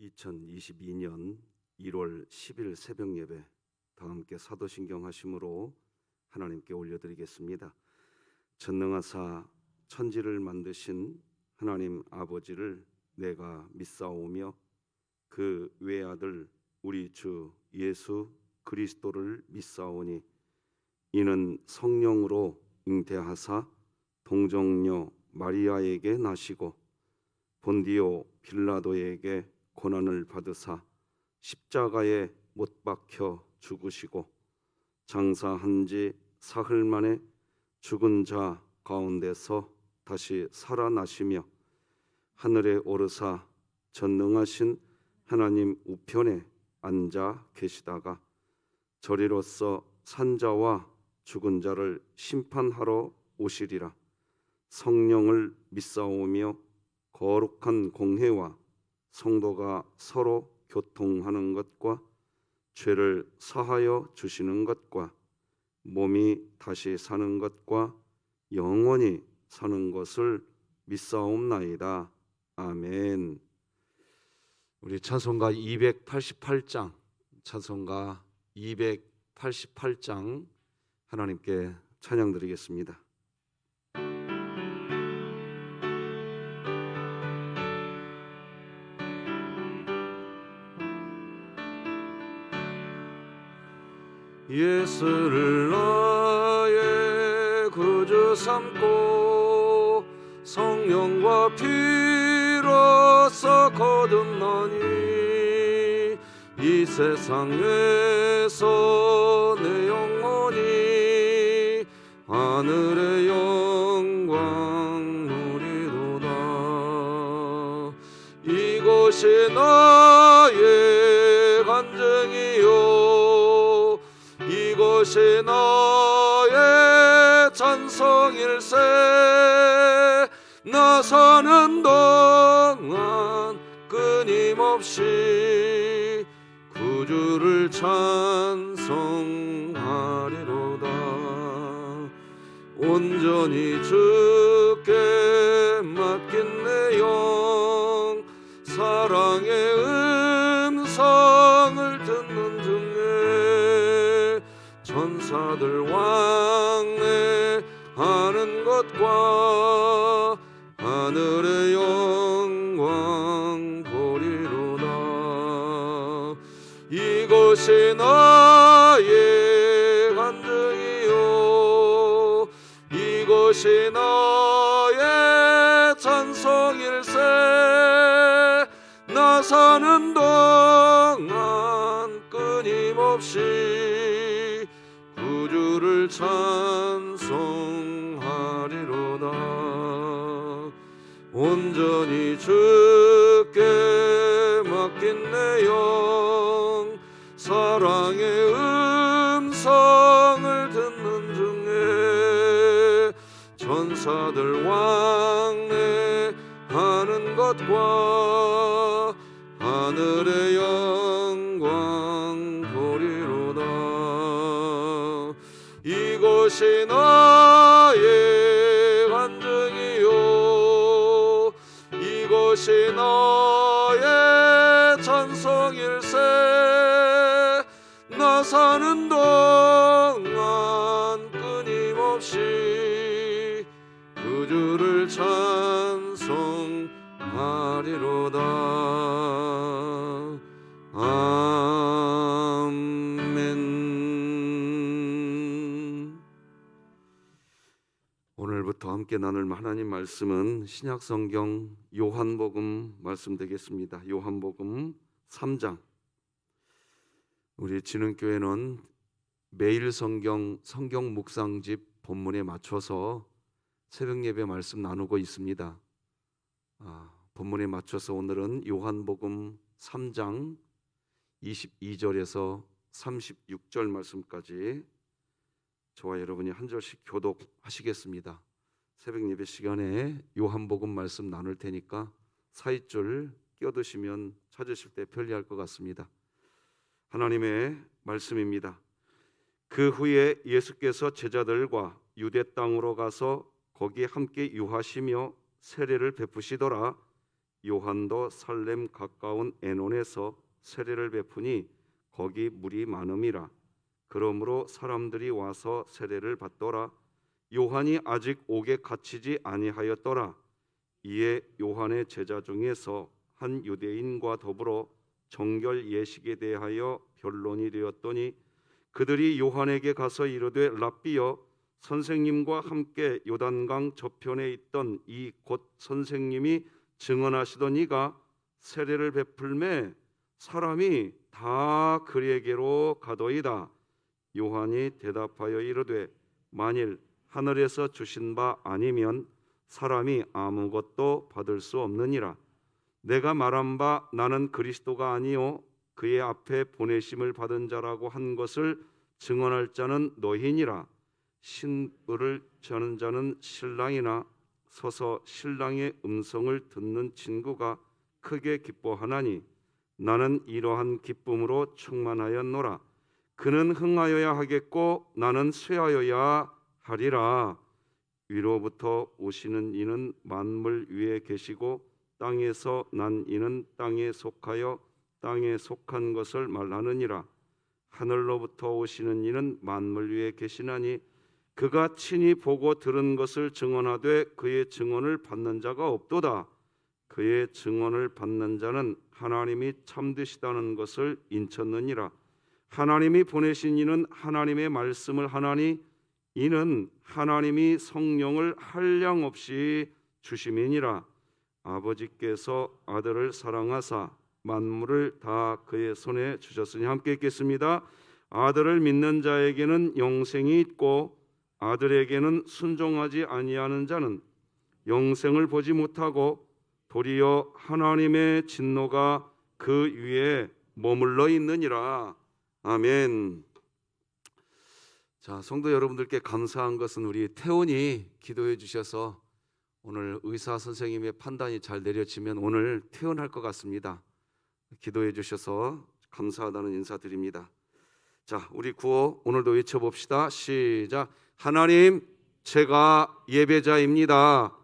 2022년 1월 10일 새벽 예배 다 함께 사도신경 하심으로 하나님께 올려드리겠습니다. 전능하사 천지를 만드신 하나님 아버지를 내가 믿사오며 그 외아들 우리 주 예수 그리스도를 믿사오니 이는 성령으로 잉태하사 동정녀 마리아에게 나시고 본디오 빌라도에게 고난을 받으사 십자가에 못 박혀 죽으시고 장사한 지 사흘 만에 죽은 자 가운데서 다시 살아나시며 하늘에 오르사 전능하신 하나님 우편에 앉아 계시다가 저리로서 산자와 죽은 자를 심판하러 오시리라. 성령을 믿사오며 거룩한 공회와 성도가 서로 교통하는 것과 죄를 사하여 주시는 것과 몸이 다시 사는 것과 영원히 사는 것을 믿사옵나이다. 아멘. 우리 찬송가 288장 찬송가 288장 하나님께 찬양드리겠습니다. 예수를 나의 구주 삼고 성령과 피로써 거듭나니 이 세상에서 내 영혼이 하늘의 영광 누리도다. 이곳이 나의 간증이요 이것이 나의 찬송일세. 나 사는 동안 끊임없이 구주를 찬송하리로다. 온전히 주께 맡긴 내 영 사랑의 음성을 듣는 중에 천사들 왕래하는 것과 하늘의 영광 보리로다. 이것이 나의 간증이요 이것이 나의 찬송일세. 나 사는 동안 끊임없이 구주를 찬송하리로다. 온전히 주께 맡긴 내 영 사랑의 음성을 듣는 중에 천사들 왕래하는 것과 하늘의 영광 보리로다. 이것이 나의 간증이요 이것이 나의 찬송일세. 나 사는 동안 끊임없이 구주를 찬송하리로다. 아멘. 오늘부터 함께 나눌 하나님 말씀은 신약성경 요한복음 말씀 되겠습니다. 요한복음 3장. 우리 진흥교회는 매일 성경 묵상집 본문에 맞춰서 새벽 예배 말씀 나누고 있습니다. 본문에 맞춰서 오늘은 요한복음 3장 22절에서 36절 말씀까지 저와 여러분이 한 절씩 교독하시겠습니다. 새벽 예배 시간에 요한복음 말씀 나눌 테니까 사이줄 끼어드시면 찾으실 때 편리할 것 같습니다. 하나님의 말씀입니다. 그 후에 예수께서 제자들과 유대 땅으로 가서 거기 함께 유하시며 세례를 베푸시더라. 요한도 살렘 가까운 에논에서 세례를 베푸니 거기 물이 많음이라. 그러므로 사람들이 와서 세례를 받더라. 요한이 아직 옥에 갇히지 아니하였더라. 이에 요한의 제자 중에서 한 유대인과 더불어 정결 예식에 대하여 변론이 되었더니 그들이 요한에게 가서 이르되 랍비여, 선생님과 함께 요단강 저편에 있던 이 곧 선생님이 증언하시던 이가 세례를 베풀매 사람이 다 그에게로 가더이다. 요한이 대답하여 이르되 만일 하늘에서 주신 바 아니면 사람이 아무것도 받을 수 없느니라. 내가 말한 바 나는 그리스도가 아니요 그의 앞에 보내심을 받은 자라고 한 것을 증언할 자는 너희니라. 신부를 저는 자는 신랑이나 서서 신랑의 음성을 듣는 친구가 크게 기뻐하나니 나는 이러한 기쁨으로 충만하였노라. 그는 흥하여야 하겠고 나는 쇠하여야 하리라. 위로부터 오시는 이는 만물 위에 계시고 땅에서 난 이는 땅에 속하여 땅에 속한 것을 말하느니라. 하늘로부터 오시는 이는 만물 위에 계시나니 그가 친히 보고 들은 것을 증언하되 그의 증언을 받는 자가 없도다. 그의 증언을 받는 자는 하나님이 참되시다는 것을 인쳤느니라. 하나님이 보내신 이는 하나님의 말씀을 하나니 이는 하나님이 성령을 한량없이 주심이니라. 아버지께서 아들을 사랑하사 만물을 다 그의 손에 주셨으니 함께 읽겠습니다. 아들을 믿는 자에게는 영생이 있고 아들에게는 순종하지 아니하는 자는 영생을 보지 못하고 도리어 하나님의 진노가 그 위에 머물러 있느니라. 아멘. 자, 성도 여러분들께 감사한 것은 우리 태원이 기도해 주셔서 오늘 의사 선생님의 판단이 잘 내려지면 오늘 퇴원할 것 같습니다. 기도해 주셔서 감사하다는 인사드립니다. 자, 우리 구호 오늘도 외쳐봅시다. 시작. 하나님, 제가 예배자입니다.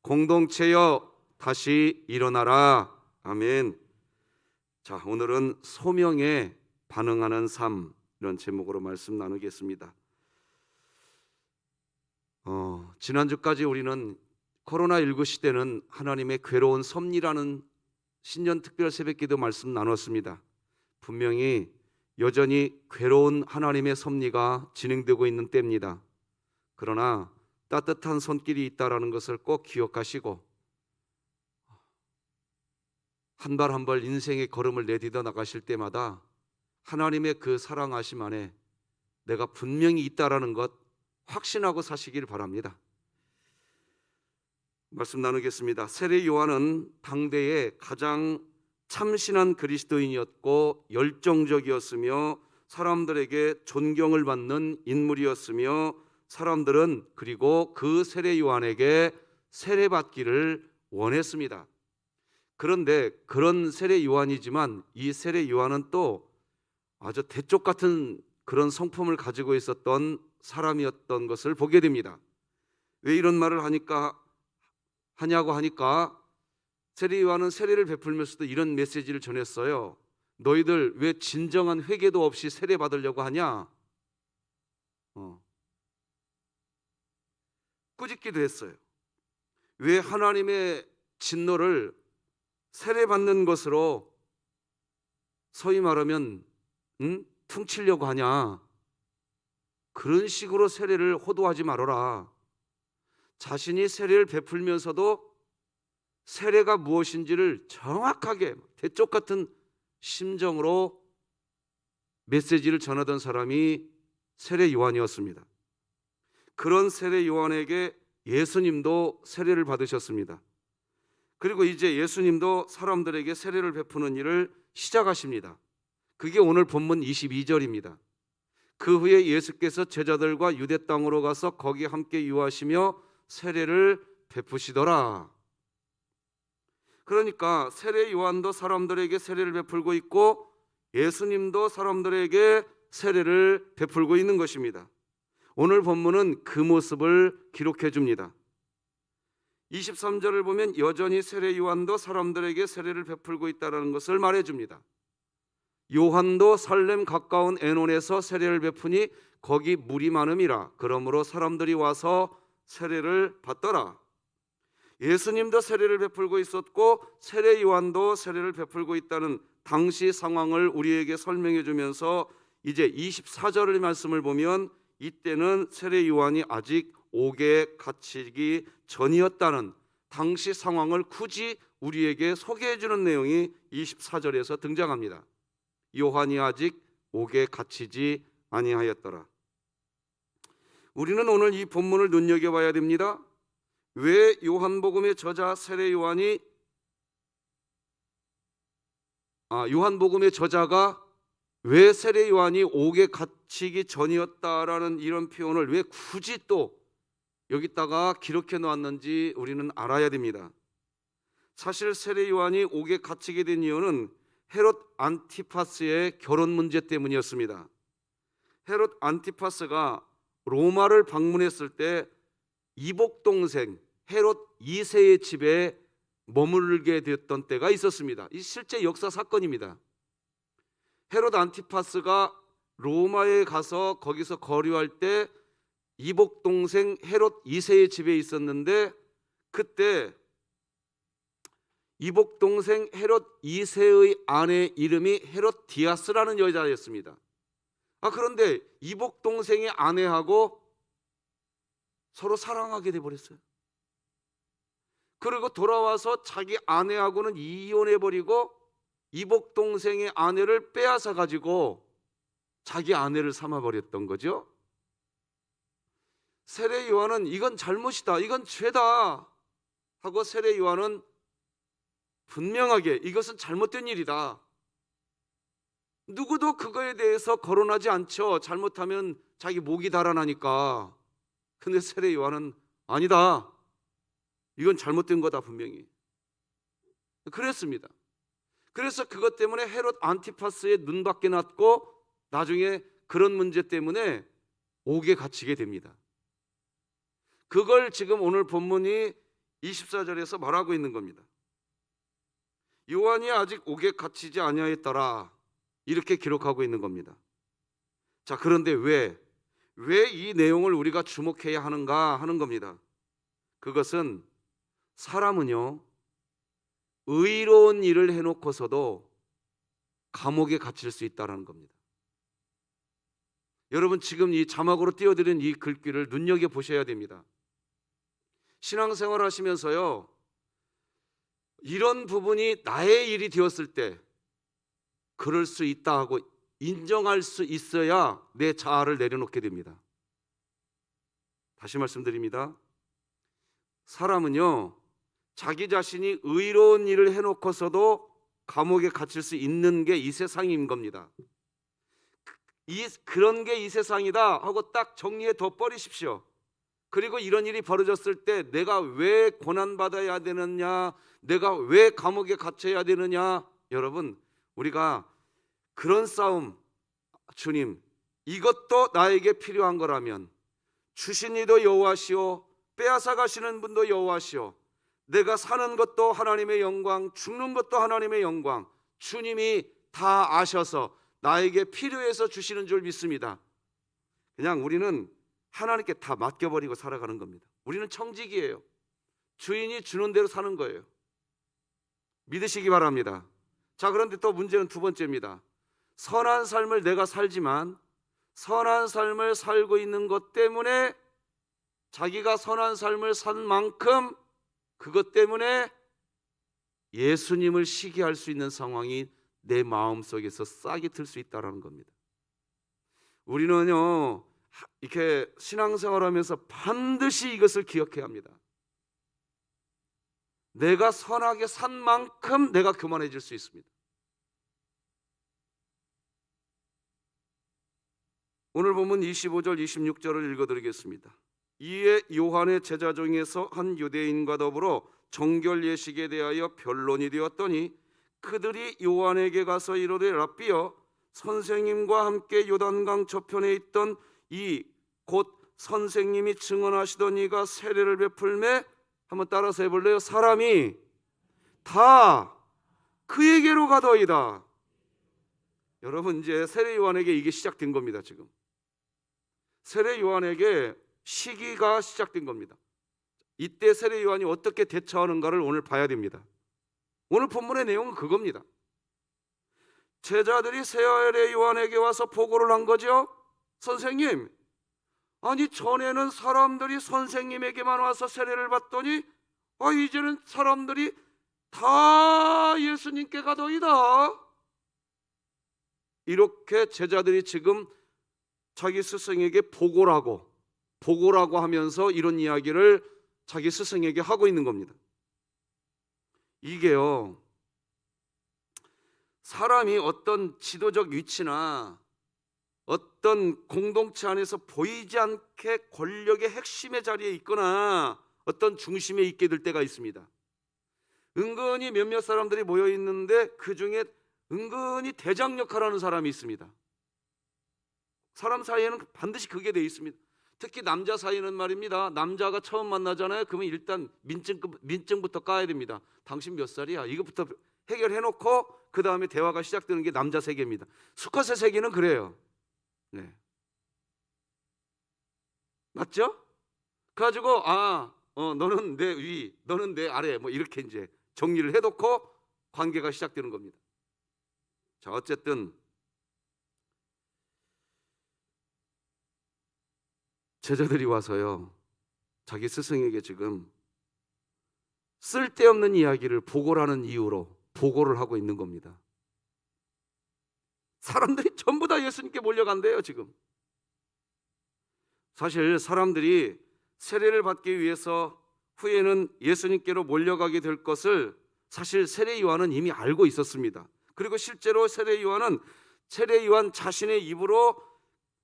공동체여 다시 일어나라. 아멘. 자, 오늘은 소명에 반응하는 삶, 이런 제목으로 말씀 나누겠습니다. 지난주까지 우리는 코로나19 시대는 하나님의 괴로운 섭리라는 신년 특별 새벽기도 말씀 나눴습니다. 분명히 여전히 괴로운 하나님의 섭리가 진행되고 있는 때입니다. 그러나 따뜻한 손길이 있다라는 것을 꼭 기억하시고 한 발 한 발 인생의 걸음을 내디뎌 나가실 때마다 하나님의 그 사랑하심 안에 내가 분명히 있다라는 것 확신하고 사시길 바랍니다. 말씀 나누겠습니다. 세례 요한은 당대의 가장 참신한 그리스도인이었고 열정적이었으며 사람들에게 존경을 받는 인물이었으며 사람들은 그리고 그 세례 요한에게 세례받기를 원했습니다. 그런데 그런 세례 요한이지만 이 세례 요한은 또 아주 대쪽 같은 그런 성품을 가지고 있었던 사람이었던 것을 보게 됩니다. 왜 이런 말을 하냐고 하니까 세례 요한은 세례를 베풀면서도 이런 메시지를 전했어요. 너희들 왜 진정한 회개도 없이 세례 받으려고 하냐? 꾸짖기도 했어요. 왜 하나님의 진노를 세례 받는 것으로 소위 말하면 퉁치려고 하냐? 그런 식으로 세례를 호도하지 말아라. 자신이 세례를 베풀면서도 세례가 무엇인지를 정확하게 대쪽 같은 심정으로 메시지를 전하던 사람이 세례 요한이었습니다. 그런 세례 요한에게 예수님도 세례를 받으셨습니다. 그리고 이제 예수님도 사람들에게 세례를 베푸는 일을 시작하십니다. 그게 오늘 본문 22절입니다. 그 후에 예수께서 제자들과 유대 땅으로 가서 거기 함께 유하시며 세례를 베푸시더라. 그러니까 세례 요한도 사람들에게 세례를 베풀고 있고 예수님도 사람들에게 세례를 베풀고 있는 것입니다. 오늘 본문은 그 모습을 기록해 줍니다. 23절을 보면 여전히 세례 요한도 사람들에게 세례를 베풀고 있다는 것을 말해줍니다. 요한도 살렘 가까운 에논에서 세례를 베푸니 거기 물이 많음이라. 그러므로 사람들이 와서 세례를 받더라. 예수님도 세례를 베풀고 있었고 세례 요한도 세례를 베풀고 있다는 당시 상황을 우리에게 설명해 주면서 이제 24절의 말씀을 보면 이때는 세례 요한이 아직 옥에 갇히기 전이었다는 당시 상황을 굳이 우리에게 소개해 주는 내용이 24절에서 등장합니다. 요한이 아직 옥에 갇히지 아니하였더라. 우리는 오늘 이 본문을 눈여겨봐야 됩니다. 왜 요한복음의 저자 세례 요한이 요한복음의 저자가 왜 세례 요한이 옥에 갇히기 전이었다라는 이런 표현을 왜 굳이 또 여기다가 기록해 놓았는지 우리는 알아야 됩니다. 사실 세례 요한이 옥에 갇히게 된 이유는 헤롯 안티파스의 결혼 문제 때문이었습니다. 헤롯 안티파스가 로마를 방문했을 때 이복 동생 헤롯 2세의 집에 머물게 되었던 때가 있었습니다. 이 실제 역사 사건입니다. 헤롯 안티파스가 로마에 가서 거기서 거류할 때 이복 동생 헤롯 2세의 집에 있었는데 그때 이복 동생 헤롯 2세의 아내 이름이 헤롯디아스라는 여자였습니다. 그런데 이복 동생의 아내하고 서로 사랑하게 돼 버렸어요. 그리고 돌아와서 자기 아내하고는 이혼해 버리고 이복 동생의 아내를 빼앗아 가지고 자기 아내를 삼아 버렸던 거죠. 세례 요한은 이건 잘못이다, 이건 죄다 하고 세례 요한은 분명하게 이것은 잘못된 일이다. 누구도 그거에 대해서 거론하지 않죠. 잘못하면 자기 목이 달아나니까. 근데 세례 요한은 아니다, 이건 잘못된 거다 분명히 그랬습니다. 그래서 그것 때문에 헤롯 안티파스의 눈밖에 났고 나중에 그런 문제 때문에 옥에 갇히게 됩니다. 그걸 지금 오늘 본문이 24절에서 말하고 있는 겁니다. 요한이 아직 옥에 갇히지 아니하였더라, 이렇게 기록하고 있는 겁니다. 자, 그런데 왜 이 내용을 우리가 주목해야 하는가 하는 겁니다. 그것은 사람은요, 의로운 일을 해놓고서도 감옥에 갇힐 수 있다는 겁니다. 여러분, 지금 이 자막으로 띄워드린 이 글귀를 눈여겨보셔야 됩니다. 신앙생활 하시면서요, 이런 부분이 나의 일이 되었을 때 그럴 수 있다 하고 인정할 수 있어야 내 자아를 내려놓게 됩니다. 다시 말씀드립니다. 사람은요, 자기 자신이 의로운 일을 해놓고서도 감옥에 갇힐 수 있는 게 이 세상인 겁니다. 그런 게 이 세상이다 하고 딱 정리해 둬 버리십시오. 그리고 이런 일이 벌어졌을 때 내가 왜 고난받아야 되느냐, 내가 왜 감옥에 갇혀야 되느냐. 여러분, 우리가 그런 싸움, 주님 이것도 나에게 필요한 거라면 주신 이도 여호와시오, 빼앗아 가시는 분도 여호와시오, 내가 사는 것도 하나님의 영광, 죽는 것도 하나님의 영광, 주님이 다 아셔서 나에게 필요해서 주시는 줄 믿습니다. 그냥 우리는 하나님께 다 맡겨버리고 살아가는 겁니다. 우리는 청직이에요. 주인이 주는 대로 사는 거예요. 믿으시기 바랍니다. 자, 그런데 또 문제는 두 번째입니다. 선한 삶을 내가 살지만 선한 삶을 살고 있는 것 때문에 자기가 선한 삶을 산 만큼 그것 때문에 예수님을 시기할 수 있는 상황이 내 마음속에서 싹이 틀 수 있다는 겁니다. 우리는요, 이렇게 신앙생활하면서 반드시 이것을 기억해야 합니다. 내가 선하게 산 만큼 내가 교만해질 수 있습니다. 오늘 본문 25절 26절을 읽어드리겠습니다. 이에 요한의 제자 중에서 한 유대인과 더불어 정결 예식에 대하여 변론이 되었더니 그들이 요한에게 가서 이르되 랍비여, 선생님과 함께 요단강 저편에 있던 이 곧 선생님이 증언하시던 이가 세례를 베풀매 한번 따라서 해볼래요? 사람이 다 그에게로 가더이다. 여러분, 이제 세례 요한에게 이게 시작된 겁니다. 지금 세례 요한에게 시기가 시작된 겁니다. 이때 세례 요한이 어떻게 대처하는가를 오늘 봐야 됩니다. 오늘 본문의 내용은 그겁니다. 제자들이 세례 요한에게 와서 보고를 한 거죠. 선생님, 아니 전에는 사람들이 선생님에게만 와서 세례를 받더니 이제는 사람들이 다 예수님께 가더이다. 이렇게 제자들이 지금 자기 스승에게 보고라고 하면서 이런 이야기를 자기 스승에게 하고 있는 겁니다. 이게요, 사람이 어떤 지도적 위치나 어떤 공동체 안에서 보이지 않게 권력의 핵심의 자리에 있거나 어떤 중심에 있게 될 때가 있습니다. 은근히 몇몇 사람들이 모여 있는데 그 중에 은근히 대장 역할을 하는 사람이 있습니다. 사람 사이에는 반드시 그게 돼 있습니다. 특히 남자 사이는 말입니다. 남자가 처음 만나잖아요. 그러면 일단 민증부터 까야 됩니다. 당신 몇 살이야? 이것부터 해결해놓고 그 다음에 대화가 시작되는 게 남자 세계입니다. 수컷의 세계는 그래요. 네. 맞죠? 그래가지고 너는 내 위, 너는 내 아래, 뭐 이렇게 이제 정리를 해놓고 관계가 시작되는 겁니다. 자, 어쨌든 제자들이 와서요, 자기 스승에게 지금 쓸데없는 이야기를 보고라는 이유로 보고를 하고 있는 겁니다. 사람들이 전부 다 예수님께 몰려간대요. 지금 사실 사람들이 세례를 받기 위해서 후에는 예수님께로 몰려가게 될 것을 사실 세례 요한은 이미 알고 있었습니다. 그리고 실제로 세례 요한 자신의 입으로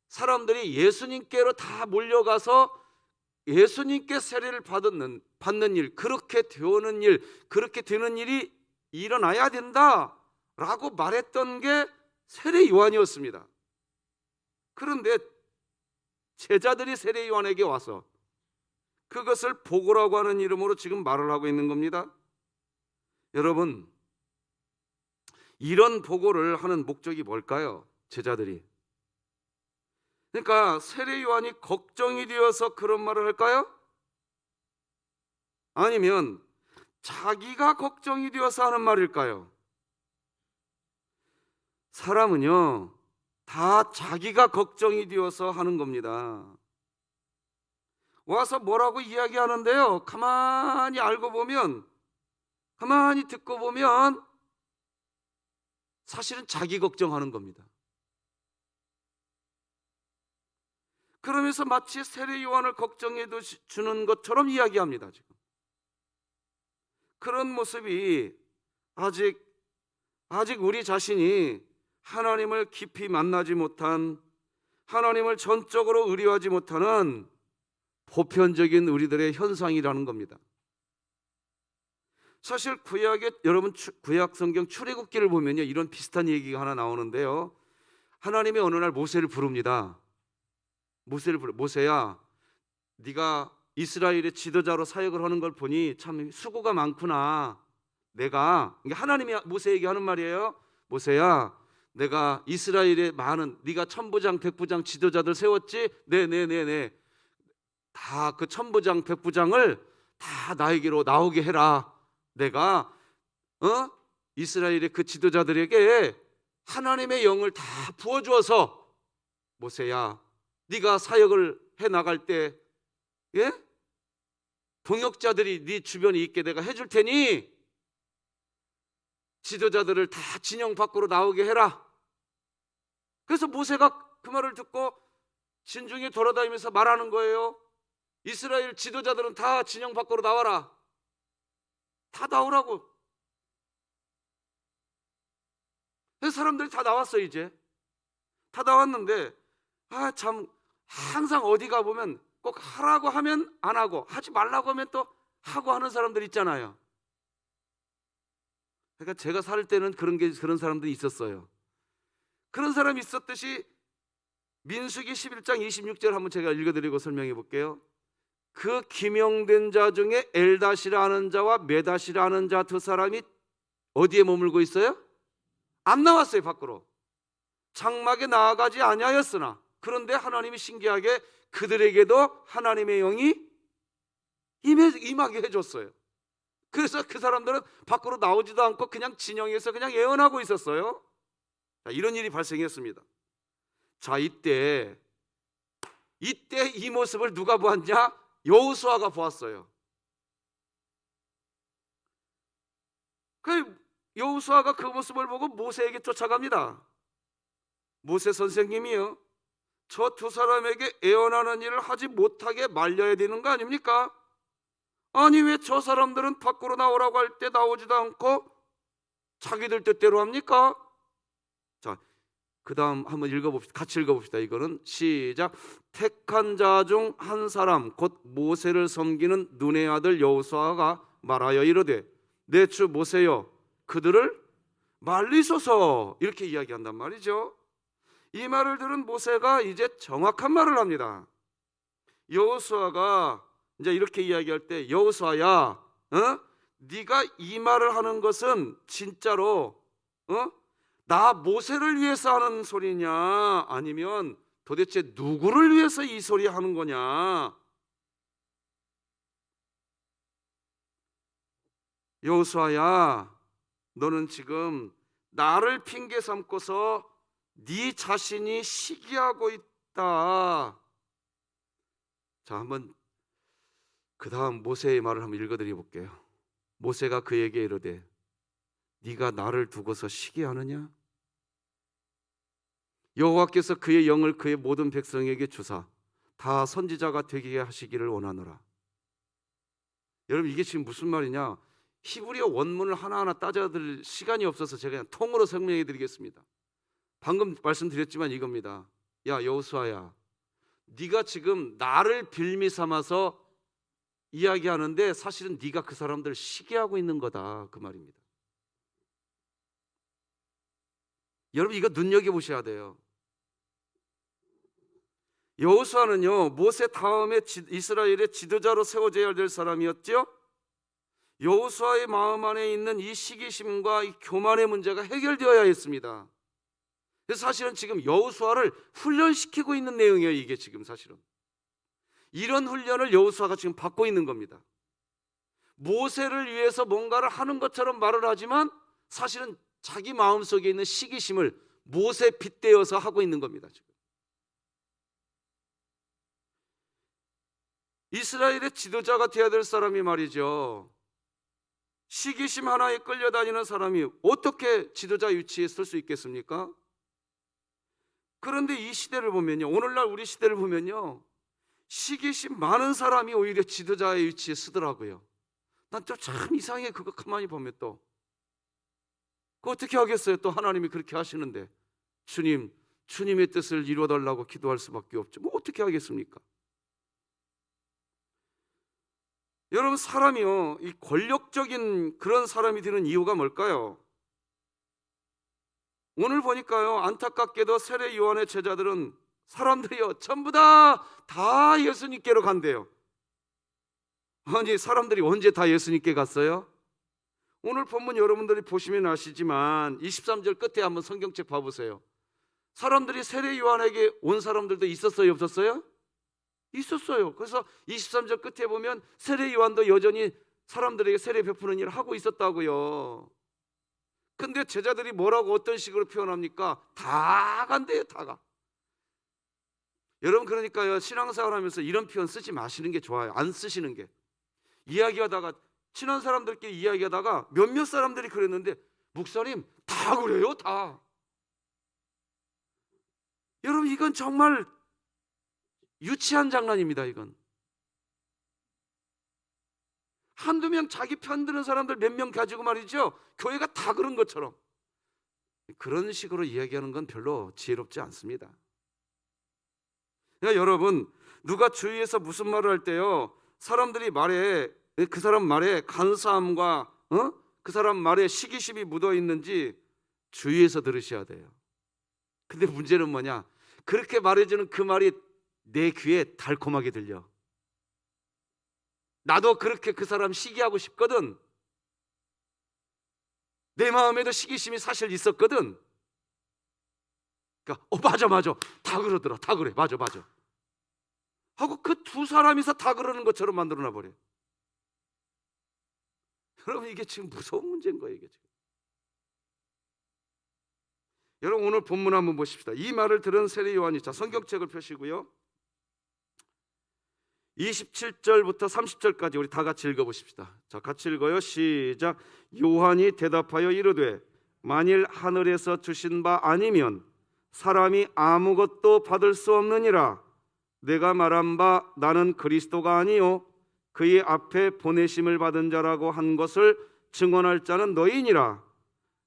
사람들이 예수님께로 다 몰려가서 예수님께 세례를 받는 일, 그렇게 되는 일이 일어나야 된다라고 말했던 게 세례 요한이었습니다. 그런데 제자들이 세례 요한에게 와서 그것을 보고라고 하는 이름으로 지금 말을 하고 있는 겁니다. 여러분, 이런 보고를 하는 목적이 뭘까요? 제자들이. 그러니까 세례 요한이 걱정이 되어서 그런 말을 할까요? 아니면 자기가 걱정이 되어서 하는 말일까요? 사람은요, 다 자기가 걱정이 되어서 하는 겁니다. 와서 뭐라고 이야기하는데요, 가만히 알고 보면, 가만히 듣고 보면 사실은 자기 걱정하는 겁니다. 그러면서 마치 세례 요한을 걱정해 주는 것처럼 이야기합니다. 지금 그런 모습이 아직 우리 자신이 하나님을 깊이 만나지 못한, 하나님을 전적으로 의뢰하지 못하는 보편적인 우리들의 현상이라는 겁니다. 사실 여러분 구약 성경 출애굽기를 보면요, 이런 비슷한 얘기가 하나 나오는데요. 하나님이 어느 날 모세를 부릅니다. 모세야, 네가 이스라엘의 지도자로 사역을 하는 걸 보니 참 수고가 많구나. 하나님이 모세에게 하는 말이에요. 모세야, 내가 이스라엘의 많은, 네가 천부장 백부장 지도자들 세웠지? 네. 다 그 천부장 백부장을 다 나에게로 나오게 해라. 내가 이스라엘의 그 지도자들에게 하나님의 영을 다 부어주어서, 모세야, 네가 사역을 해 나갈 때 동역자들이 네 주변에 있게 내가 해줄 테니 지도자들을 다 진영 밖으로 나오게 해라. 그래서 모세가 그 말을 듣고 진중에 돌아다니면서 말하는 거예요. 이스라엘 지도자들은 다 진영 밖으로 나와라. 다 나오라고. 그래서 사람들이 다 나왔어요. 이제 다 나왔는데 참, 항상 어디 가보면 꼭 하라고 하면 안 하고, 하지 말라고 하면 또 하고 하는 사람들 있잖아요. 그러니까 제가 살 때는 그런 사람들이 있었어요. 그런 사람이 있었듯이 민수기 11장 26절 한번 제가 읽어드리고 설명해 볼게요. 그 기명된 자 중에 엘다시라 하는 자와 메다시라 하는 자 두 사람이 어디에 머물고 있어요? 안 나왔어요. 밖으로. 장막에 나아가지 아니하였으나, 그런데 하나님이 신기하게 그들에게도 하나님의 영이 임하게 해줬어요. 그래서 그 사람들은 밖으로 나오지도 않고 그냥 진영에서 그냥 예언하고 있었어요. 자, 이런 일이 발생했습니다. 자, 이때 이 모습을 누가 보았냐? 여호수아가 보았어요. 그 여호수아가 그 모습을 보고 모세에게 쫓아갑니다. 모세 선생님이요, 저 두 사람에게 애원하는 일을 하지 못하게 말려야 되는 거 아닙니까? 아니, 왜 저 사람들은 밖으로 나오라고 할 때 나오지도 않고 자기들 뜻대로 합니까? 자, 그 다음 한번 읽어봅시다. 같이 읽어봅시다. 이거는 시작. 택한 자 중 한 사람 곧 모세를 섬기는 눈의 아들 여호수아가 말하여 이르되, 내 주 모세여, 그들을 말리소서. 이렇게 이야기한단 말이죠. 이 말을 들은 모세가 이제 정확한 말을 합니다. 여호수아가 이제 이렇게 이야기할 때, 여호수아야, 네가 이 말을 하는 것은 진짜로 나 모세를 위해서 하는 소리냐, 아니면 도대체 누구를 위해서 이 소리 하는 거냐? 여호수아야, 너는 지금 나를 핑계 삼고서 네 자신이 시기하고 있다. 자, 한번 그 다음 모세의 말을 한번 읽어드려 볼게요. 모세가 그에게 이르되, 네가 나를 두고서 시기하느냐? 여호와께서 그의 영을 그의 모든 백성에게 주사 다 선지자가 되게 하시기를 원하노라. 여러분, 이게 지금 무슨 말이냐? 히브리어 원문을 하나하나 따져들 시간이 없어서 제가 그냥 통으로 설명해 드리겠습니다. 방금 말씀드렸지만 이겁니다. 야, 여호수아야, 네가 지금 나를 빌미 삼아서 이야기하는데 사실은 네가 그 사람들을 시기하고 있는 거다, 그 말입니다. 여러분, 이거 눈여겨보셔야 돼요. 여호수아는요, 모세 다음에 이스라엘의 지도자로 세워져야 될 사람이었죠. 여호수아의 마음 안에 있는 이 시기심과 이 교만의 문제가 해결되어야 했습니다. 그래서 사실은 지금 여호수아를 훈련시키고 있는 내용이에요. 이게 지금 사실은 이런 훈련을 여호수아가 지금 받고 있는 겁니다. 모세를 위해서 뭔가를 하는 것처럼 말을 하지만 사실은 자기 마음속에 있는 시기심을 모세 빗대어서 하고 있는 겁니다. 지금 이스라엘의 지도자가 되어야 될 사람이 말이죠, 시기심 하나에 끌려다니는 사람이 어떻게 지도자 위치에 설 수 있겠습니까? 그런데 이 시대를 보면요, 오늘날 우리 시대를 보면요, 시기심 많은 사람이 오히려 지도자의 위치에 서더라고요. 난 또 참 이상해. 그거 가만히 보면 또 그거 어떻게 하겠어요? 또 하나님이 그렇게 하시는데 주님의 뜻을 이루어달라고 기도할 수밖에 없죠. 뭐 어떻게 하겠습니까? 여러분, 사람이요, 이 권력적인 그런 사람이 되는 이유가 뭘까요? 오늘 보니까요, 안타깝게도 세례 요한의 제자들은 사람들이요, 전부 다 예수님께로 간대요. 아니, 사람들이 언제 다 예수님께 갔어요? 오늘 본문 여러분들이 보시면 아시지만 23절 끝에 한번 성경책 봐보세요. 사람들이 세례 요한에게 온 사람들도 있었어요, 없었어요? 있었어요. 그래서 23절 끝에 보면 세례 요한도 여전히 사람들에게 세례 베푸는 일을 하고 있었다고요. 근데 제자들이 뭐라고 어떤 식으로 표현합니까? 다 간대요, 다 가. 여러분, 그러니까요, 신앙생활 하면서 이런 표현 쓰지 마시는 게 좋아요. 안 쓰시는 게. 이야기하다가 친한 사람들끼리 이야기하다가 몇몇 사람들이 그랬는데, 목사님 다 그래요, 다. 여러분, 이건 정말 유치한 장난입니다. 이건 한두 명 자기 편드는 사람들 몇 명 가지고 말이죠, 교회가 다 그런 것처럼 그런 식으로 이야기하는 건 별로 지혜롭지 않습니다. 그러니까 여러분, 누가 주위에서 무슨 말을 할 때요, 사람들이 말에, 그 사람 말에 간사함과 그 사람 말에 시기심이 묻어 있는지 주의해서 들으셔야 돼요. 근데 문제는 뭐냐? 그렇게 말해주는 그 말이 내 귀에 달콤하게 들려. 나도 그렇게 그 사람 시기하고 싶거든. 내 마음에도 시기심이 사실 있었거든. 그러니까 맞아 다 그러더라, 다 그래, 맞아 하고 그 두 사람이서 다 그러는 것처럼 만들어놔 버려. 여러분, 이게 지금 무서운 문제인 거예요, 이게 지금. 여러분, 오늘 본문 한번 보십시다. 이 말을 들은 세례 요한이, 자, 성경책을 펴시고요, 27절부터 30절까지 우리 다 같이 읽어보십시다. 자, 같이 읽어요. 시작. 요한이 대답하여 이르되 만일 하늘에서 주신 바 아니면 사람이 아무것도 받을 수 없느니라. 내가 말한 바 나는 그리스도가 아니요 그의 앞에 보내심을 받은 자라고 한 것을 증언할 자는 너희니라.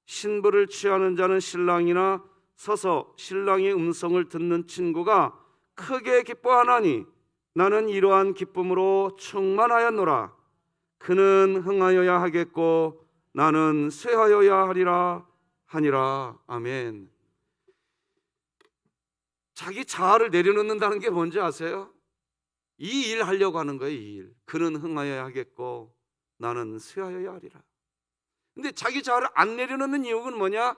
신부를 취하는 자는 신랑이나 서서 신랑의 음성을 듣는 친구가 크게 기뻐하나니 나는 이러한 기쁨으로 충만하였노라. 그는 흥하여야 하겠고 나는 쇠하여야 하리라 하니라. 아멘. 자기 자아를 내려놓는다는 게 뭔지 아세요? 이 일 하려고 하는 거예요. 이 일. 그는 흥하여야 하겠고 나는 쇠하여야 하리라. 근데 자기 자아를 안 내려놓는 이유는 뭐냐?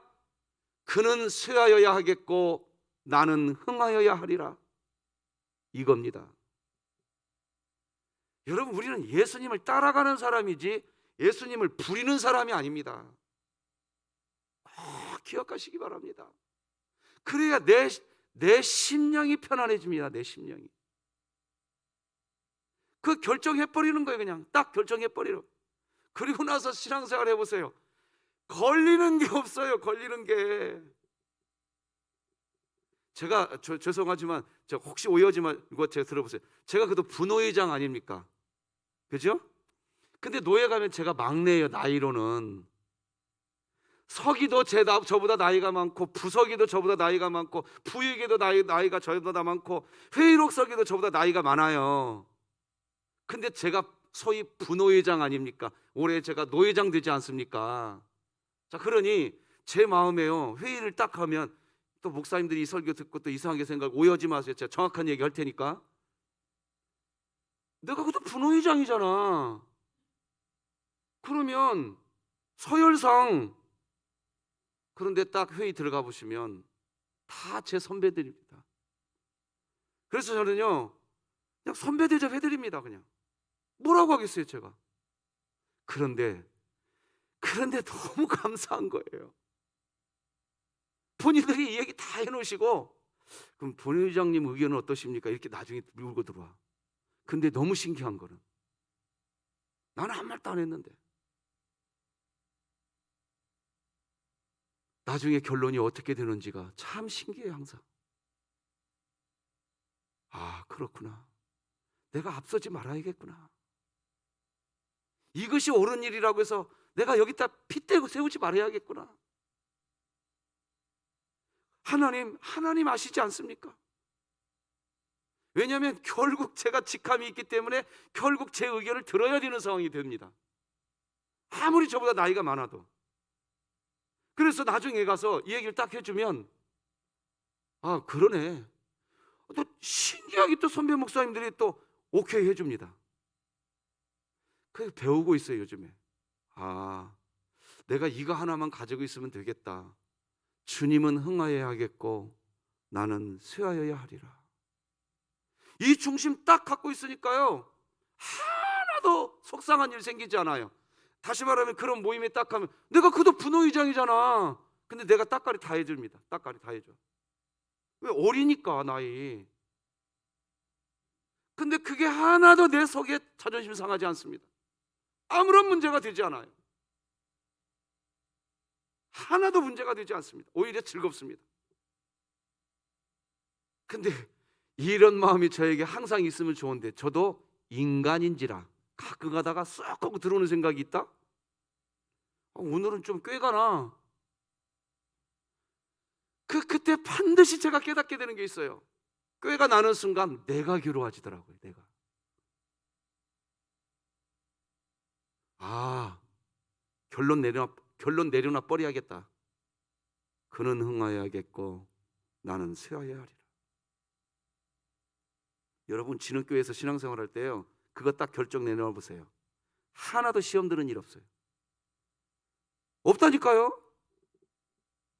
그는 쇠하여야 하겠고 나는 흥하여야 하리라, 이겁니다. 여러분, 우리는 예수님을 따라가는 사람이지 예수님을 부리는 사람이 아닙니다. 기억하시기 바랍니다. 그래야 내 심령이 편안해집니다. 내 심령이. 그 결정해버리는 거예요. 그냥 딱 결정해버리는. 그리고 나서 신앙생활 해보세요. 걸리는 게 없어요. 걸리는 게. 제가 죄송하지만 제가 혹시 오해하지만 이거 제가 들어보세요. 제가 그래도 부노회장 아닙니까? 그죠? 근데 노예 가면 제가 막내예요. 나이로는. 서기도 저보다 나이가 많고, 부서기도 저보다 나이가 많고, 부의계도 나이가 저보다 많고, 회의록 서기도 저보다 나이가 많아요. 근데 제가 소위 부노회장 아닙니까? 올해 제가 노회장 되지 않습니까? 자, 그러니 제 마음에요, 회의를 딱 하면 또 목사님들이 이 설교 듣고 또 이상하게 생각하고 오해하지 마세요. 제가 정확한 얘기 할 테니까. 내가 그것도 부노회장이잖아. 그러면 서열상, 그런데 딱 회의 들어가 보시면 다 제 선배들입니다. 그래서 저는요, 그냥 선배 대접 해드립니다. 그냥 뭐라고 하겠어요, 제가. 그런데 너무 감사한 거예요. 본인들이 이 얘기 다 해놓으시고, 그럼 본회장님 의견은 어떠십니까? 이렇게 나중에 물고 들어와. 근데 너무 신기한 거는, 나는 한 말도 안 했는데 나중에 결론이 어떻게 되는지가 참 신기해요. 항상. 아, 그렇구나. 내가 앞서지 말아야겠구나. 이것이 옳은 일이라고 해서 내가 여기다 핏대고 세우지 말아야겠구나. 하나님 아시지 않습니까? 왜냐하면 결국 제가 직함이 있기 때문에 결국 제 의견을 들어야 되는 상황이 됩니다. 아무리 저보다 나이가 많아도. 그래서 나중에 가서 이 얘기를 딱 해주면, 아, 그러네. 또 신기하게 또 선배 목사님들이 또 오케이 해줍니다. 그 배우고 있어요, 요즘에. 아, 내가 이거 하나만 가지고 있으면 되겠다. 주님은 흥하여야 하겠고 나는 쇠하여야 하리라. 이 중심 딱 갖고 있으니까요, 하나도 속상한 일 생기지 않아요. 다시 말하면 그런 모임에 딱 가면, 내가 그도 분호의장이잖아. 근데 내가 딱가리 다 해줍니다. 딱가리 다 해줘. 왜? 어리니까, 나이. 근데 그게 하나도 내 속에 자존심 상하지 않습니다. 아무런 문제가 되지 않아요. 하나도 문제가 되지 않습니다. 오히려 즐겁습니다. 근데 이런 마음이 저에게 항상 있으면 좋은데, 저도 인간인지라 가끔 가다가 쏙 하고 들어오는 생각이 있다? 오늘은 좀 꾀가 나. 그때 반드시 제가 깨닫게 되는 게 있어요. 꾀가 나는 순간 내가 괴로워지더라고요. 내가. 아, 결론 내려놔 버려야겠다. 그는 흥하여야겠고 나는 쇠하여야 하리라. 여러분, 진흥교회에서 신앙생활 할 때요, 그거 딱 결정 내놔 보세요. 하나도 시험 드는 일 없어요. 없다니까요.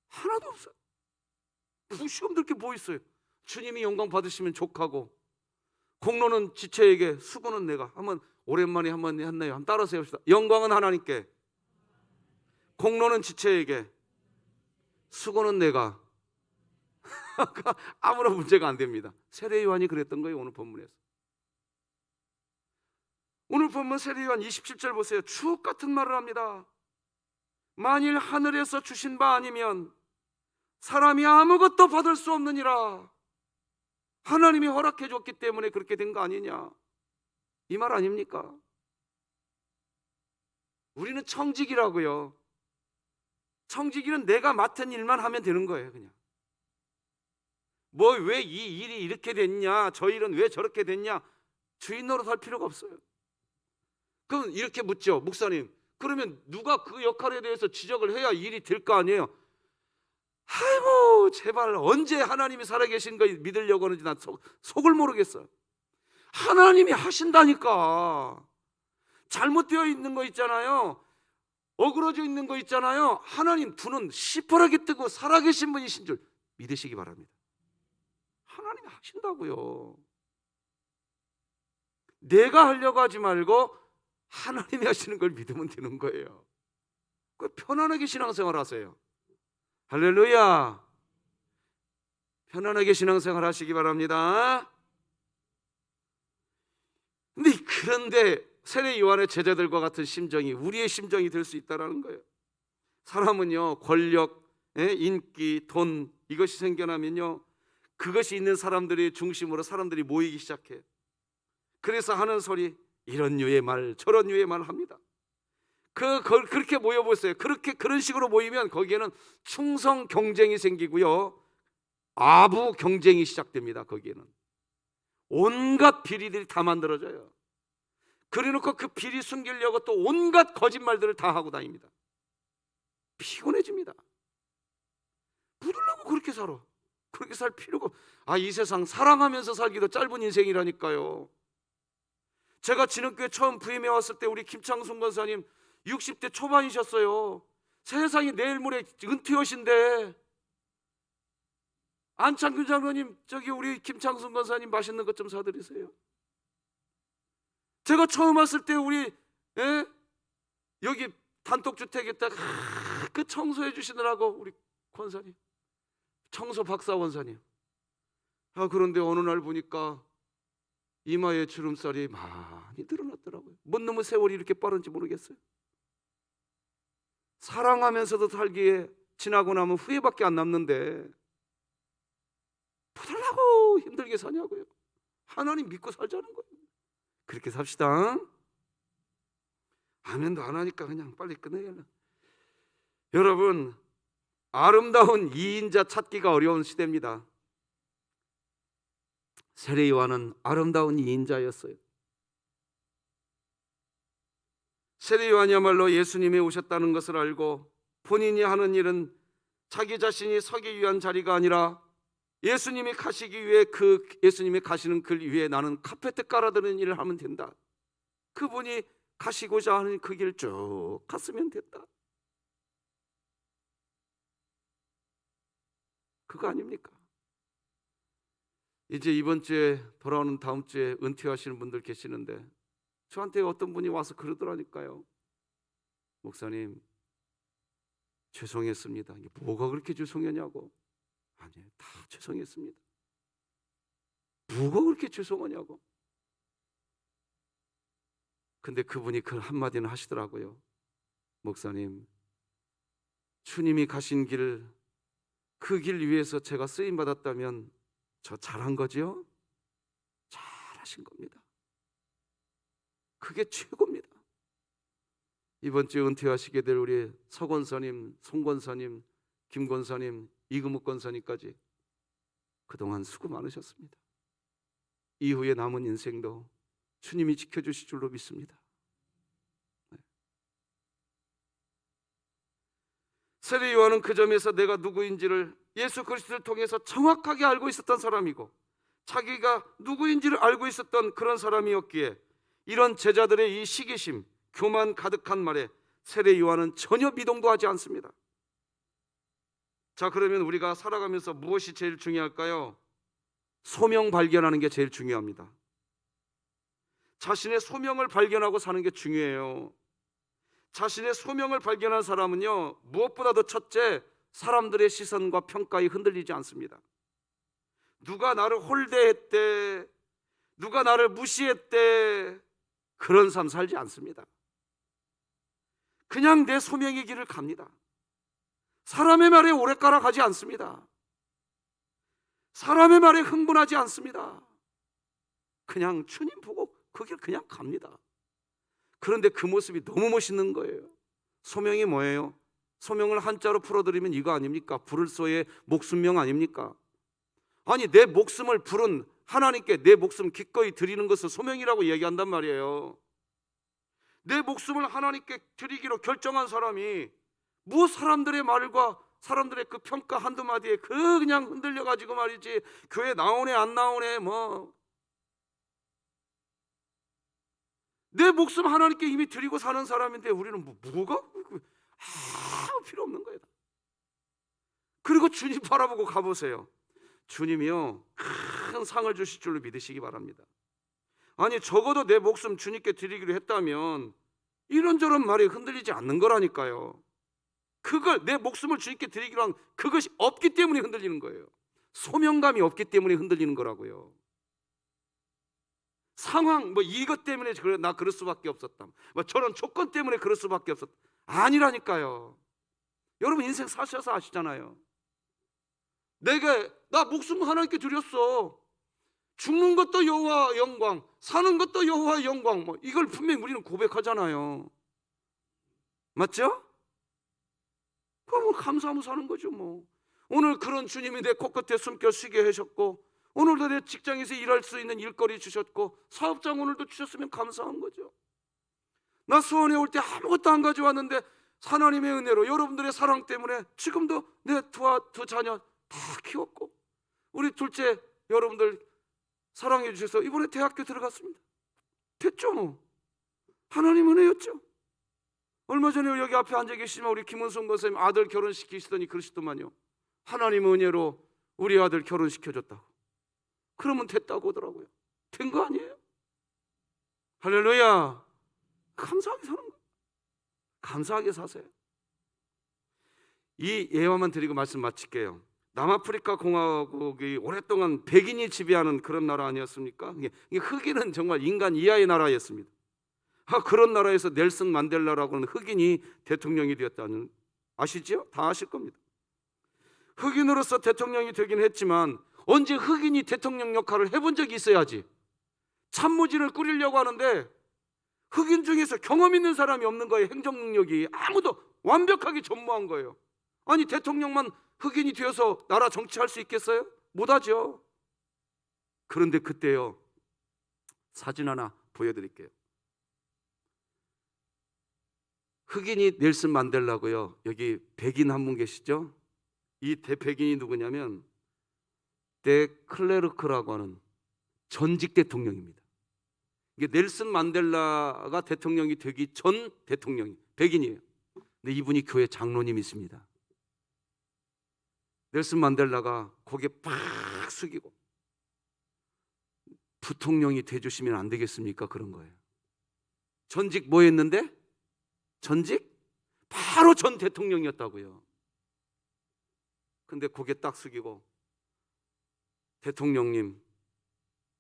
하나도 없어요. 뭐 시험 들 게 뭐 있어요. 주님이 영광 받으시면 족하고, 공로는 지체에게, 수고는 내가. 한번 오랜만에 한번 했나요? 한번 따라서 해봅시다. 영광은 하나님께, 공로는 지체에게, 수고는 내가. 아무런 문제가 안 됩니다. 세례 요한이 그랬던 거예요. 오늘 본문에서. 오늘 본문 세례 요한 27절 보세요. 주옥 같은 말을 합니다. 만일 하늘에서 주신 바 아니면 사람이 아무것도 받을 수 없느니라. 하나님이 허락해 줬기 때문에 그렇게 된 거 아니냐, 이 말 아닙니까? 우리는 청지기라고요. 청지기는 내가 맡은 일만 하면 되는 거예요. 그냥 뭐 왜 이 일이 이렇게 됐냐, 저 일은 왜 저렇게 됐냐, 주인 노릇할 필요가 없어요. 그럼 이렇게 묻죠. 목사님, 그러면 누가 그 역할에 대해서 지적을 해야 일이 될 거 아니에요? 아이고 제발, 언제 하나님이 살아계신 거 믿으려고 하는지 난 속을 모르겠어요. 하나님이 하신다니까. 잘못되어 있는 거 있잖아요, 어그러져 있는 거 있잖아요, 하나님 두 눈 시퍼렇게 뜨고 살아계신 분이신 줄 믿으시기 바랍니다. 하나님이 하신다고요. 내가 하려고 하지 말고 하나님이 하시는 걸 믿으면 되는 거예요. 편안하게 신앙생활 하세요. 할렐루야. 편안하게 신앙생활 하시기 바랍니다. 그런데 세례 요한의 제자들과 같은 심정이 우리의 심정이 될 수 있다는 거예요. 사람은요, 권력, 인기, 돈, 이것이 생겨나면요, 그것이 있는 사람들의 중심으로 사람들이 모이기 시작해요. 그래서 하는 소리, 이런 류의 말, 저런 류의 말 합니다. 그렇게 모여보세요. 그런 식으로 모이면 거기에는 충성 경쟁이 생기고요, 아부 경쟁이 시작됩니다. 거기에는 온갖 비리들이 다 만들어져요. 그래놓고 그 비리 숨기려고 또 온갖 거짓말들을 다 하고 다닙니다. 피곤해집니다. 묻으려고 그렇게 살아. 그렇게 살 필요가 없어. 이 세상 사랑하면서 살기도 짧은 인생이라니까요. 제가 진흥교회 처음 부임해 왔을 때 우리 김창순 권사님 60대 초반이셨어요. 세상에 내일 모레 은퇴하신데, 안창균 장로님, 저기 우리 김창순 권사님 맛있는 것 좀 사드리세요. 제가 처음 왔을 때 우리 여기 단독주택에다가 그 청소해 주시느라고 우리 권사님, 청소 박사 권사님. 그런데 어느 날 보니까 이마에 주름살이 많이 드러났더라고요. 뭔 놈의 세월이 이렇게 빠른지 모르겠어요. 사랑하면서도 살기에 지나고 나면 후회밖에 안 남는데 뭐 달라고 힘들게 사냐고요. 하나님 믿고 살자는 거예요. 그렇게 삽시다. 아멘도 안 하니까 그냥 빨리 끝내야겠네. 여러분, 아름다운 이인자 찾기가 어려운 시대입니다. 세례 요한은 아름다운 이인자였어요. 세례 요한이야말로 예수님이 오셨다는 것을 알고 본인이 하는 일은 자기 자신이 서기 위한 자리가 아니라 예수님이 가시기 위해 예수님이 가시는 길 위에 나는 카페트 깔아드는 일을 하면 된다. 그분이 가시고자 하는 그 길 쭉 갔으면 됐다. 그거 아닙니까? 이제 이번 주에 돌아오는 다음 주에 은퇴하시는 분들 계시는데 저한테 어떤 분이 와서 그러더라니까요. 목사님, 죄송했습니다. 이게 뭐가 그렇게 죄송했냐고. 아니에요, 다 죄송했습니다. 뭐가 그렇게 죄송하냐고. 근데 그분이 그 한마디는 하시더라고요. 목사님, 주님이 가신 길, 그 길 위해서 제가 쓰임 받았다면 저 잘한 거죠? 잘하신 겁니다. 그게 최고입니다. 이번 주에 은퇴하시게 될 우리 서 권사님, 송 권사님, 김 권사님, 이금욱 권사님까지 그동안 수고 많으셨습니다. 이후에 남은 인생도 주님이 지켜주실 줄로 믿습니다. 세례 요한은 그 점에서 내가 누구인지를 예수 그리스도를 통해서 정확하게 알고 있었던 사람이고, 자기가 누구인지를 알고 있었던 그런 사람이었기에 이런 제자들의 이 시기심, 교만 가득한 말에 세례 요한은 전혀 미동도 하지 않습니다. 자, 그러면 우리가 살아가면서 무엇이 제일 중요할까요? 소명 발견하는 게 제일 중요합니다. 자신의 소명을 발견하고 사는 게 중요해요. 자신의 소명을 발견한 사람은요, 무엇보다도 첫째, 사람들의 시선과 평가에 흔들리지 않습니다. 누가 나를 홀대했대, 누가 나를 무시했대, 그런 삶 살지 않습니다. 그냥 내 소명의 길을 갑니다. 사람의 말에 오래 따라가지 않습니다. 사람의 말에 흥분하지 않습니다. 그냥 주님 보고 그 길 그냥 갑니다. 그런데 그 모습이 너무 멋있는 거예요. 소명이 뭐예요? 소명을 한자로 풀어드리면 이거 아닙니까? 부를 소의 목숨명 아닙니까? 아니, 내 목숨을 부른 하나님께 내 목숨 기꺼이 드리는 것을 소명이라고 얘기한단 말이에요. 내 목숨을 하나님께 드리기로 결정한 사람이 뭐 사람들의 말과 사람들의 그 평가 한두 마디에 그냥 흔들려가지고 말이지, 교회 나오네 안 나오네 내 목숨 하나님께 이미 드리고 사는 사람인데 우리는 뭐가 아무 필요 없는 거예요. 그리고 주님 바라보고 가보세요. 주님이요, 큰 상을 주실 줄로 믿으시기 바랍니다. 아니, 적어도 내 목숨 주님께 드리기로 했다면 이런저런 말이 흔들리지 않는 거라니까요. 그걸 내 목숨을 주님께 드리기로 한 그것이 없기 때문에 흔들리는 거예요. 소명감이 없기 때문에 흔들리는 거라고요. 상황 이것 때문에 나 그럴 수밖에 없었다, 저런 조건 때문에 그럴 수밖에 없었다, 아니라니까요. 여러분 인생 사셔서 아시잖아요. 나 목숨 하나님께 드렸어. 죽는 것도 여호와 영광, 사는 것도 여호와 영광, 이걸 분명히 우리는 고백하잖아요. 맞죠? 그럼 감사하며 사는 거죠. 오늘 그런 주님이 내 코끝에 숨겨 쉬게 하셨고, 오늘도 내 직장에서 일할 수 있는 일거리 주셨고, 사업장 오늘도 주셨으면 감사한 거죠. 나 수원에 올 때 아무것도 안 가져왔는데 하나님의 은혜로 여러분들의 사랑 때문에 지금도 내 두 자녀 다 키웠고, 우리 둘째 여러분들 사랑해 주셔서 이번에 대학교 들어갔습니다. 됐죠. 하나님 은혜였죠. 얼마 전에 여기 앞에 앉아 계시지만 우리 김은성 권사님 아들 결혼시키시더니 그러시더만요. 하나님 은혜로 우리 아들 결혼시켜줬다고. 그러면 됐다고 하더라고요. 된 거 아니에요? 할렐루야. 감사하게 사는 거예요. 감사하게 사세요. 이 예화만 드리고 말씀 마칠게요. 남아프리카 공화국이 오랫동안 백인이 지배하는 그런 나라 아니었습니까? 흑인은 정말 인간 이하의 나라였습니다. 그런 나라에서 넬슨 만델라라고는 흑인이 대통령이 되었다는, 아시죠? 다 아실 겁니다. 흑인으로서 대통령이 되긴 했지만 언제 흑인이 대통령 역할을 해본 적이 있어야지. 참모진을 꾸리려고 하는데 흑인 중에서 경험 있는 사람이 없는 거예요. 행정 능력이 아무도 완벽하게 전무한 거예요. 아니, 대통령만 흑인이 되어서 나라 정치할 수 있겠어요? 못하죠. 그런데 그때요, 사진 하나 보여드릴게요. 흑인이 넬슨 만델라고요. 여기 백인 한 분 계시죠? 이 대백인이 누구냐면 데 클레르크라고 하는 전직 대통령입니다. 이게 넬슨 만델라가 대통령이 되기 전 대통령이 백인이에요. 근데 이분이 교회 장로님이십니다. 넬슨 만델라가 고개 팍 숙이고 부통령이 돼주시면 안 되겠습니까? 그런 거예요. 전직 뭐 했는데? 전직? 바로 전 대통령이었다고요. 근데 고개 딱 숙이고, 대통령님,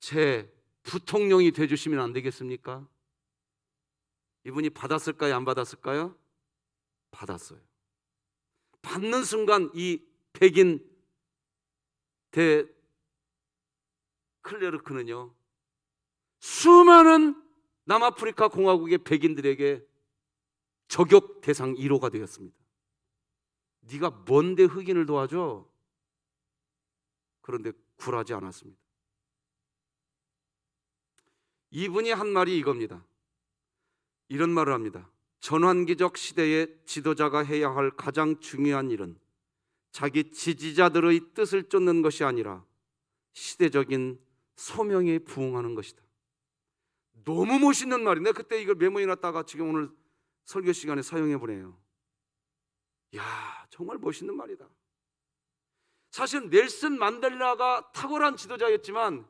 제 부통령이 돼주시면 안 되겠습니까? 이분이 받았을까요? 안 받았을까요? 받았어요. 받는 순간 이 백인 대 클레르크는요, 수많은 남아프리카 공화국의 백인들에게 저격 대상 1호가 되었습니다. 네가 뭔데 흑인을 도와줘? 그런데 굴하지 않았습니다. 이분이 한 말이 이겁니다. 이런 말을 합니다. 전환기적 시대에 지도자가 해야 할 가장 중요한 일은 자기 지지자들의 뜻을 쫓는 것이 아니라 시대적인 소명에 부응하는 것이다. 너무 멋있는 말인데 그때 이걸 메모해놨다가 지금 오늘 설교 시간에 사용해 보네요. 야, 정말 멋있는 말이다. 사실 넬슨 만델라가 탁월한 지도자였지만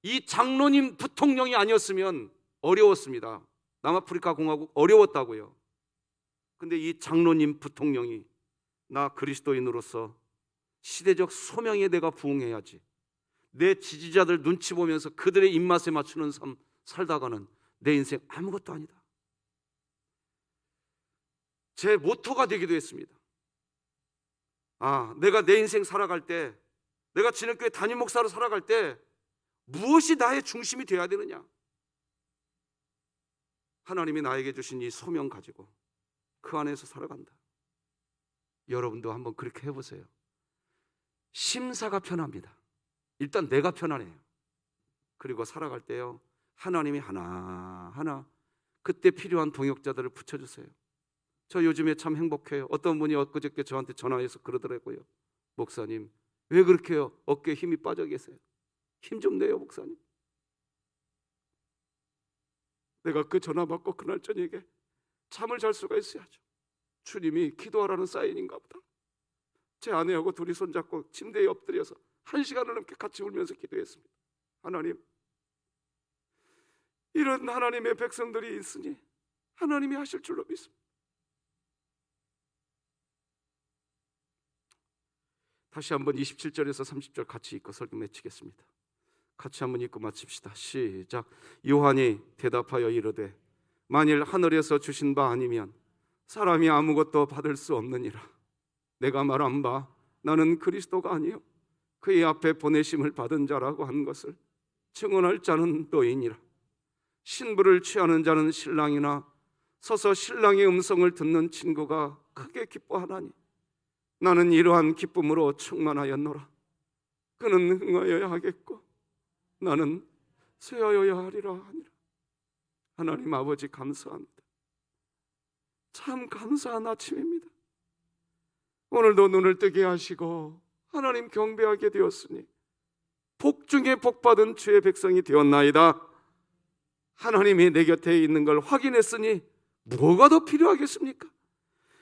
이 장로님 부통령이 아니었으면 어려웠습니다. 남아프리카 공화국 어려웠다고요. 근데 이 장로님 부통령이 나 그리스도인으로서 시대적 소명에 내가 부응해야지, 내 지지자들 눈치 보면서 그들의 입맛에 맞추는 삶 살다가는 내 인생 아무것도 아니다. 제 모토가 되기도 했습니다. 내가 내 인생 살아갈 때, 내가 진흥교회 담임 목사로 살아갈 때 무엇이 나의 중심이 되어야 되느냐? 하나님이 나에게 주신 이 소명 가지고 그 안에서 살아간다. 여러분도 한번 그렇게 해보세요. 심사가 편합니다. 일단 내가 편안해요. 그리고 살아갈 때요, 하나님이 하나하나 그때 필요한 동역자들을 붙여주세요. 저 요즘에 참 행복해요. 어떤 분이 엊그저께 저한테 전화해서 그러더라고요. 목사님, 왜 그렇게요? 어깨에 힘이 빠져 계세요. 힘 좀 내요, 목사님. 내가 그 전화 받고 그날 저녁에 잠을 잘 수가 있어야죠. 주님이 기도하라는 사인인가 보다. 제 아내하고 둘이 손잡고 침대에 엎드려서 1시간을 넘게 같이 울면서 기도했습니다. 하나님, 이런 하나님의 백성들이 있으니 하나님이 하실 줄로 믿습니다. 다시 한번 27절에서 30절 같이 읽고 설교 마치겠습니다. 같이 한번 읽고 마칩시다. 시작. 요한이 대답하여 이르되 만일 하늘에서 주신 바 아니면 사람이 아무것도 받을 수 없느니라. 내가 말한 바 나는 그리스도가 아니요 그의 앞에 보내심을 받은 자라고 한 것을 증언할 자는 너희니라. 신부를 취하는 자는 신랑이나 서서 신랑의 음성을 듣는 친구가 크게 기뻐하나니 나는 이러한 기쁨으로 충만하였노라. 그는 흥하여야 하겠고 나는 쇠하여야 하리라 하니라. 하나님 아버지 감사합니다. 참 감사한 아침입니다. 오늘도 눈을 뜨게 하시고 하나님 경배하게 되었으니 복 중에 복 받은 주의 백성이 되었나이다. 하나님이 내 곁에 있는 걸 확인했으니 뭐가 더 필요하겠습니까?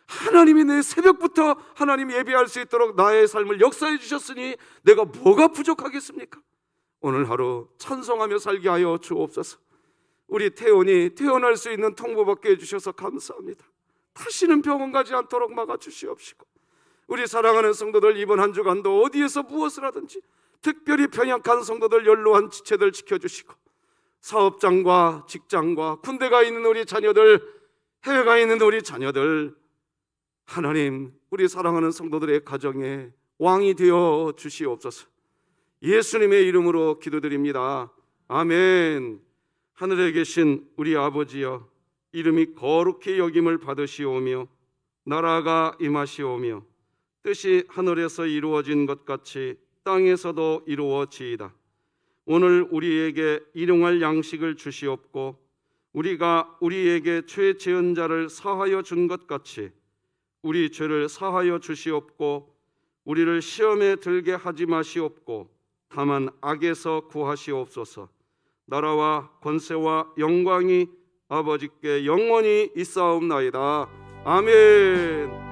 하나님이 내 새벽부터 하나님 예배할 수 있도록 나의 삶을 역사해 주셨으니 내가 뭐가 부족하겠습니까? 오늘 하루 찬송하며 살게 하여 주옵소서. 우리 태원이 태어날 수 있는 통보받게 해주셔서 감사합니다. 다시는 병원 가지 않도록 막아주시옵시고 우리 사랑하는 성도들 이번 한 주간도 어디에서 무엇을 하든지 특별히 병약한 성도들 연로한 지체들 지켜주시고 사업장과 직장과 군대가 있는 우리 자녀들, 해외가 있는 우리 자녀들, 하나님 우리 사랑하는 성도들의 가정에 왕이 되어 주시옵소서. 예수님의 이름으로 기도드립니다. 아멘. 하늘에 계신 우리 아버지여, 이름이 거룩히 여김을 받으시오며 나라가 임하시오며 뜻이 하늘에서 이루어진 것 같이 땅에서도 이루어지이다. 오늘 우리에게 일용할 양식을 주시옵고 우리가 우리에게 죄 지은 자를 사하여 준 것 같이 우리 죄를 사하여 주시옵고 우리를 시험에 들게 하지 마시옵고 다만 악에서 구하시옵소서. 나라와 권세와 영광이 아버지께 영원히 있사옵나이다. 아멘.